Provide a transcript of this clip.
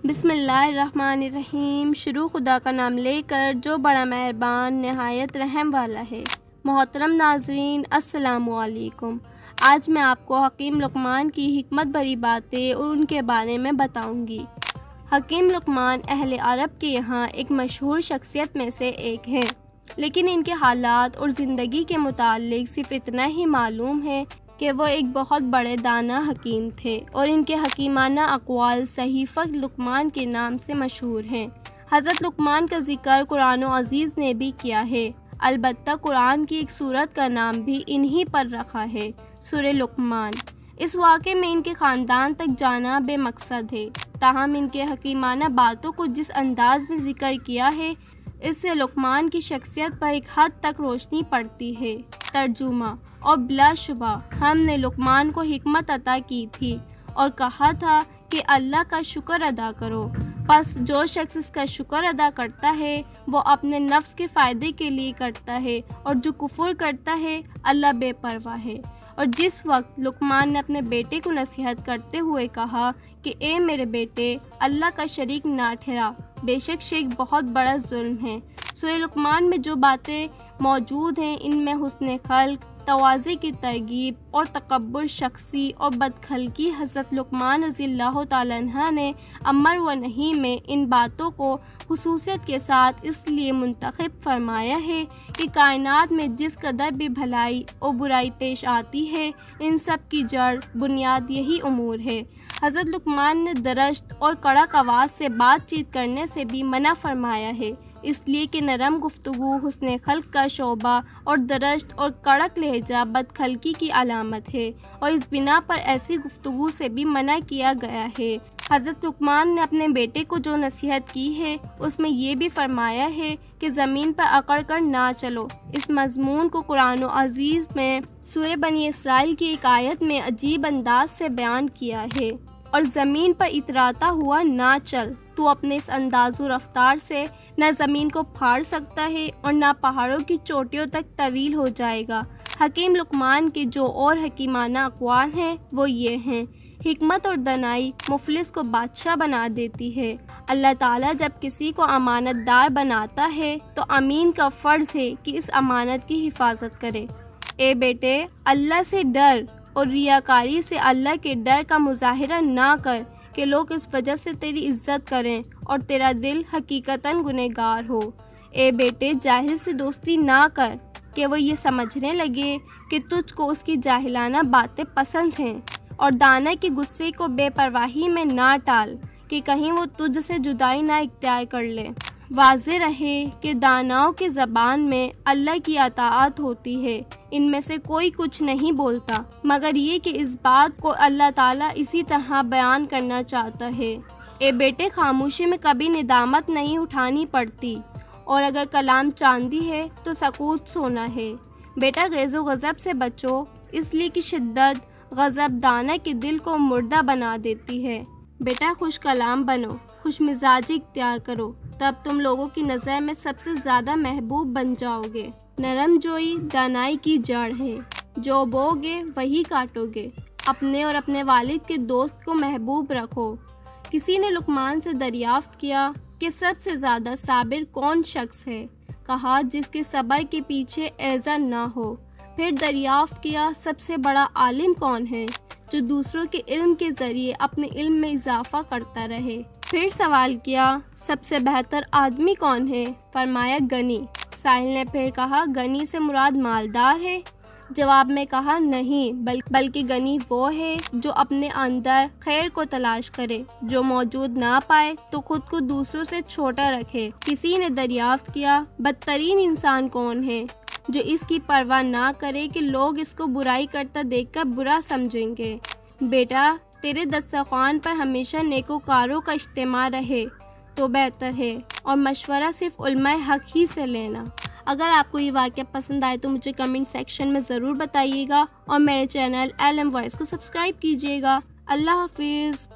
بسم اللہ الرحمن الرحیم۔ شروع خدا کا نام لے کر جو بڑا مہربان نہایت رحم والا ہے۔ محترم ناظرین، السلام علیکم۔ آج میں آپ کو حکیم لقمان کی حکمت بھری باتیں اور ان کے بارے میں بتاؤں گی۔ حکیم لقمان اہل عرب کے یہاں ایک مشہور شخصیت میں سے ایک ہیں، لیکن ان کے حالات اور زندگی کے متعلق صرف اتنا ہی معلوم ہے کہ وہ ایک بہت بڑے دانا حکیم تھے اور ان کے حکیمانہ اقوال صحیفہ لقمان کے نام سے مشہور ہیں۔ حضرت لقمان کا ذکر قرآن عزیز نے بھی کیا ہے، البتہ قرآن کی ایک سورت کا نام بھی انہی پر رکھا ہے، سورہ لقمان۔ اس واقعے میں ان کے خاندان تک جانا بے مقصد ہے، تاہم ان کے حکیمانہ باتوں کو جس انداز میں ذکر کیا ہے، اس سے لقمان کی شخصیت پر ایک حد تک روشنی پڑتی ہے۔ ترجمہ: اور بلا شبہ ہم نے لقمان کو حکمت عطا کی تھی اور کہا تھا کہ اللہ کا شکر ادا کرو، پس جو شخص اس کا شکر ادا کرتا ہے وہ اپنے نفس کے فائدے کے لیے کرتا ہے، اور جو کفر کرتا ہے اللہ بے پرواہ ہے۔ اور جس وقت لقمان نے اپنے بیٹے کو نصیحت کرتے ہوئے کہا کہ اے میرے بیٹے، اللہ کا شریک نہ ٹھہرا، بے شک شرک بہت بڑا ظلم ہے۔ سورہ لقمان میں جو باتیں موجود ہیں ان میں حسن خلق، تواضع کی ترغیب اور تکبر شخصی اور بدخلقی حضرت لقمان رضی اللہ تعالیٰ عنہ نے امر و نہی میں ان باتوں کو خصوصیت کے ساتھ اس لیے منتخب فرمایا ہے کہ کائنات میں جس قدر بھی بھلائی اور برائی پیش آتی ہے، ان سب کی جڑ بنیاد یہی امور ہے۔ حضرت لقمان نے درشت اور کڑک آواز سے بات چیت کرنے سے بھی منع فرمایا ہے، اس لیے کہ نرم گفتگو حسن خلق کا شعبہ اور درشت اور کڑک لہجہ بدخلقی کی علامت ہے، اور اس بنا پر ایسی گفتگو سے بھی منع کیا گیا ہے۔ حضرت لقمان نے اپنے بیٹے کو جو نصیحت کی ہے اس میں یہ بھی فرمایا ہے کہ زمین پر اکڑ کر نہ چلو۔ اس مضمون کو قرآن عزیز میں سورہ بنی اسرائیل کی ایک آیت میں عجیب انداز سے بیان کیا ہے، اور زمین پر اتراتا ہوا نہ چل، تو اپنے اس انداز و رفتار سے نہ زمین کو پھاڑ سکتا ہے اور نہ پہاڑوں کی چوٹیوں تک طویل ہو جائے گا۔ حکیم لقمان کے جو اور حکیمانہ اقوال ہیں وہ یہ ہیں: حکمت اور دانائی مفلس کو بادشاہ بنا دیتی ہے۔ اللہ تعالیٰ جب کسی کو امانت دار بناتا ہے تو امین کا فرض ہے کہ اس امانت کی حفاظت کرے۔ اے بیٹے، اللہ سے ڈر اور ریاکاری سے اللہ کے ڈر کا مظاہرہ نہ کر کہ لوگ اس وجہ سے تیری عزت کریں اور تیرا دل حقیقتاً گنہگار ہو۔ اے بیٹے، جاہل سے دوستی نہ کر کہ وہ یہ سمجھنے لگے کہ تجھ کو اس کی جاہلانہ باتیں پسند ہیں، اور دانا کے غصے کو بے پرواہی میں نہ ٹال کہ کہیں وہ تجھ سے جدائی نہ اختیار کر لے۔ واضح رہے کہ داناؤں کی زبان میں اللہ کی اطاعت ہوتی ہے، ان میں سے کوئی کچھ نہیں بولتا مگر یہ کہ اس بات کو اللہ تعالیٰ اسی طرح بیان کرنا چاہتا ہے۔ اے بیٹے، خاموشی میں کبھی ندامت نہیں اٹھانی پڑتی، اور اگر کلام چاندی ہے تو سکوت سونا ہے۔ بیٹا، غیظ و غضب سے بچو، اس لیے کہ شدت غضب دانا کے دل کو مردہ بنا دیتی ہے۔ بیٹا، خوش کلام بنو، خوش مزاجی اختیار کرو، تب تم لوگوں کی نظر میں سب سے زیادہ محبوب بن جاؤ گے۔ نرم جوئی دانائی کی جڑ ہے، جو بوگے وہی کاٹو گے۔ اپنے اور اپنے والد کے دوست کو محبوب رکھو۔ کسی نے لقمان سے دریافت کیا کہ سب سے زیادہ صابر کون شخص ہے؟ کہا، جس کے صبر کے پیچھے ایذا نہ ہو۔ پھر دریافت کیا، سب سے بڑا عالم کون ہے؟ جو دوسروں کے علم کے ذریعے اپنے علم میں اضافہ کرتا رہے۔ پھر سوال کیا، سب سے بہتر آدمی کون ہے؟ فرمایا، غنی۔ سائل نے پھر کہا، غنی سے مراد مالدار ہے؟ جواب میں کہا، نہیں، بلکہ غنی وہ ہے جو اپنے اندر خیر کو تلاش کرے، جو موجود نہ پائے تو خود کو دوسروں سے چھوٹا رکھے۔ کسی نے دریافت کیا، بدترین انسان کون ہے؟ جو اس کی پرواہ نہ کرے کہ لوگ اس کو برائی کرتا دیکھ کر برا سمجھیں گے۔ بیٹا، تیرے دسترخوان پر ہمیشہ نیکوکاروں کا اجتماع رہے تو بہتر ہے، اور مشورہ صرف علماء حق ہی سے لینا۔ اگر آپ کو یہ واقعہ پسند آئے تو مجھے کمنٹ سیکشن میں ضرور بتائیے گا، اور میرے چینل LM وائس کو سبسکرائب کیجیے گا۔ اللہ حافظ۔